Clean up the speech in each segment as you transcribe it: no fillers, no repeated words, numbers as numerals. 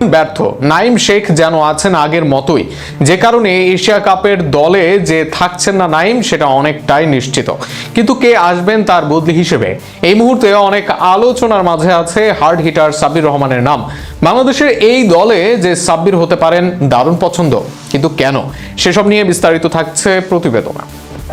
ব্যর্থ নাইম শেখ যেন আছেন আগের মতোই, যে কারণে এশিয়া কাপের দলে যে থাকছেন না নাইম সেটা অনেকটাই নিশ্চিত। কিন্তু কে আসবেন তার বদলি হিসেবে এই মুহূর্তে অনেক আলোচনার মাঝে আছে হার্ড হিটার সাব্বির রহমানের নাম। বাংলাদেশের এই দলে যে সাব্বির হতে পারেন দারুণ পছন্দ, কিন্তু কেন, সেসব নিয়ে বিস্তারিত থাকছে প্রতিবেদনা।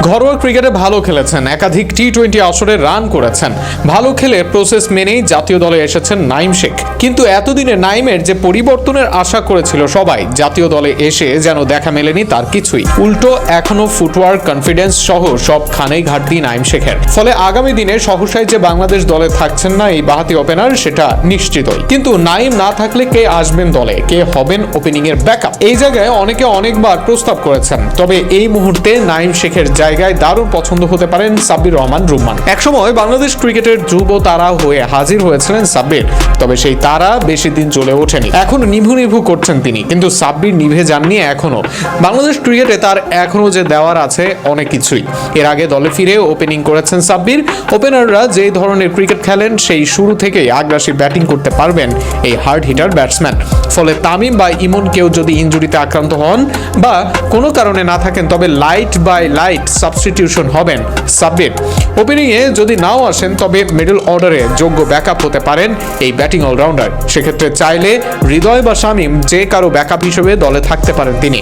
ঘরোয়া ক্রিকেটে ভালো খেলেছেন, একাধিক টি-20 আসরে রান করেছেন, ভালো খেলে প্রসেস মেনেই জাতীয় দলে এসেছেন নাইম শেখ। কিন্তু এতদিনে নাইমের যে পরিবর্তনের আশা করেছিল সবাই, জাতীয় দলে এসে যেন দেখা মেলেনি তার কিছুই। উল্টো এখনো ফুটওয়ার্ক, কনফিডেন্স সহ সবখানেই ঘাটতি নাইম শেখের। ফলে আগামী দিনে সহসাই যে বাংলাদেশ দলে থাকছেন না এই বাঁহাতি ওপেনার সেটা নিশ্চিতই। কিন্তু নাইম না থাকলে কে আসবেন দলে, কে হবেন ওপেনিং এর ব্যাকআপ, এই জায়গায় অনেকে অনেকবার প্রস্তাব করেছেন। তবে এই মুহূর্তে নাইম শেখের জায়গায় দারুণ পছন্দ হতে পারেন সাব্বির রহমান রুম্মান। একসময় বাংলাদেশ ক্রিকেটের ধ্রুব তারা হয়ে হাজির হয়েছিলেন সাব্বির, তবে সেই তারা বেশি দিন চলে ওঠেনি। এখন নিভু নিভু করছেন তিনি, কিন্তু সাব্বির নিভে যাননি এখনো। বাংলাদেশ ক্রিকেটে তার এখনো যে দেওয়ার আছে অনেক কিছুই। এর আগে দলে ফিরে ওপেনিং করেছেন সাব্বির। ওপেনাররা যে ধরনের ক্রিকেট খেলেন সেই শুরু থেকেই আগ্রাসী ব্যাটিং করতে পারবেন এই হার্ড হিটার ব্যাটসম্যান। ফলে তামিম বা ইমন কেউ যদি ইনজুরিতে আক্রান্ত হন বা কোনো কারণে না থাকেন, তবে লাইট বাই লাইট সাবস্টিটিউশন হবেন সাব্বির। ওপেনিংয়ে যদি নাও আসেন তবে মিডল অর্ডারে যোগ্য ব্যাকআপ হতে পারেন এই ব্যাটিং অলরাউন্ডার। সেক্ষেত্রে চাইলে হৃদয় বা শামীম যে কারো ব্যাকআপ হিসেবে দলে থাকতে পারেন তিনি।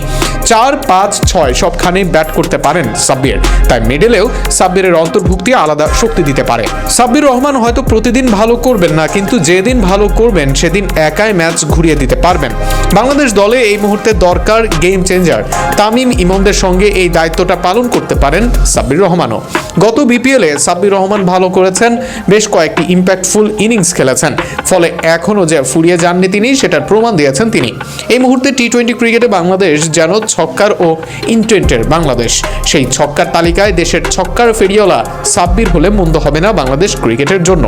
4, 5, 6 সবখানেই ব্যাট করতে পারেন সাব্বির, তাই মিডলেও সাব্বিরের অন্তর্ভুক্তি আলাদা শক্তি দিতে পারে। সাব্বির রহমান হয়তো প্রতিদিন ভালো করবেন না, কিন্তু যেদিন ভালো করবেন সেদিন একাই ম্যাচ ঘুরিয়ে দিতে পারবেন। বাংলাদেশ দলে এই মুহূর্তে দরকার গেম চেঞ্জার। তামিম ইমনদের সঙ্গে এই দায়িত্বটা পালন করতে পারেন সাব্বির রহমানও। গত বিপিএলে সাব্বির রহমান ভালো করেছেন, বেশ কয়েকটি ইম্প্যাক্টফুল ইনিংস খেলেছেন। ফলে এখনও যে ফুরিয়ে যাননি তিনি সেটার প্রমাণ দিয়েছেন তিনি। এই মুহূর্তে টি-20 ক্রিকেটে বাংলাদেশ যেন ছক্কার ও ইন্টেন্টের বাংলাদেশ। সেই ছক্কার তালিকায় দেশের ছক্কার ফেরিওয়ালা সাব্বির হলে মন্দ হবে না বাংলাদেশ ক্রিকেটের জন্য।